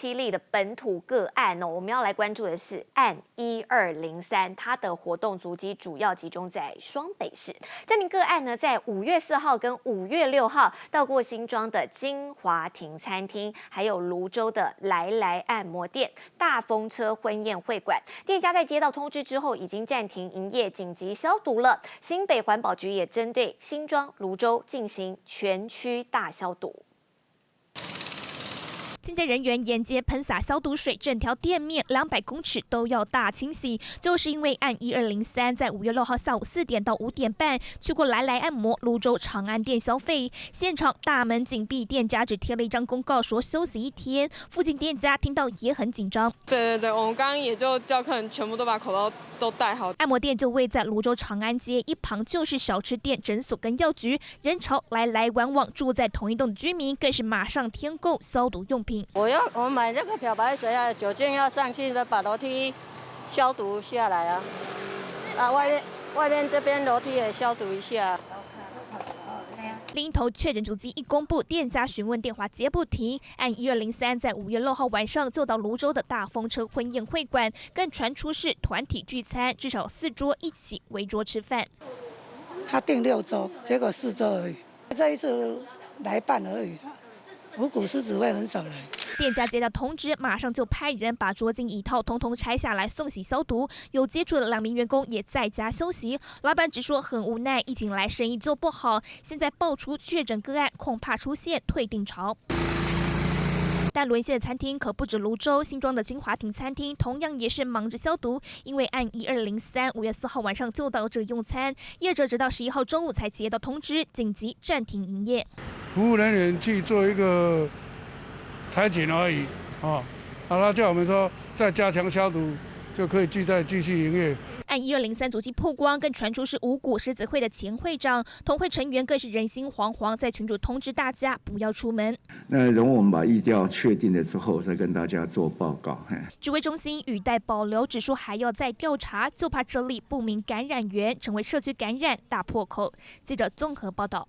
7例的本土个案哦，我们要来关注的是案1203，它的活动足迹主要集中在双北市。这名个案呢，在5月4号跟5月6号到过新庄的金华亭餐厅，还有泸州的来按摩店、大风车婚宴会馆。店家在接到通知之后，已经暂停营业，紧急消毒了。新北环保局也针对新庄、泸州进行全区大消毒。清洁人员沿街喷洒消毒水，整条店面200公尺都要大清洗。就是因为案1203在5月6号下午4点到5点半去过来按摩泸州长安店消费，现场大门紧闭，店家只贴了一张公告说休息1天。附近店家听到也很紧张。对，我们刚刚也就叫客人全部都把口罩都戴好。按摩店就位在泸州长安街，一旁就是小吃店、诊所跟药局，人潮来往往，住在同一栋的居民更是马上添购消毒用品。我买这个漂白水啊，酒精要上去的，把楼梯消毒下来啊。外面这边楼梯也消毒一下。另一头确诊足迹一公布，店家询问电话接不停。案1203在5月6号晚上就到泸州的大风车婚宴会馆，更传出是团体聚餐，至少4桌一起围桌吃饭。他订6桌，结果4桌而已，这一次来半而已了。五股狮子会很少来。店家接到通知，马上就派人把桌巾椅套通通拆下来送洗消毒。有接触的2名员工也在家休息。老板只说很无奈，疫情来生意做不好，现在爆出确诊个案，恐怕出现退订潮。但沦陷的餐厅可不止泸州，新庄的金华亭餐厅同样也是忙着消毒，因为案1203 5月4号晚上就到这用餐，业者直到11号中午才接到通知，紧急暂停营业。服务人员去做一个裁剪而已他叫我们说再加强消毒，就可以继续营业。案1203足迹曝光，更传出是五股狮子会的前会长，同会成员更是人心惶惶，在群组通知大家不要出门。那容我们把疫调确定了之后，再跟大家做报告。指挥中心语带保留，指出还要再调查，就怕这里不明感染源成为社区感染大破口。记者综合报道。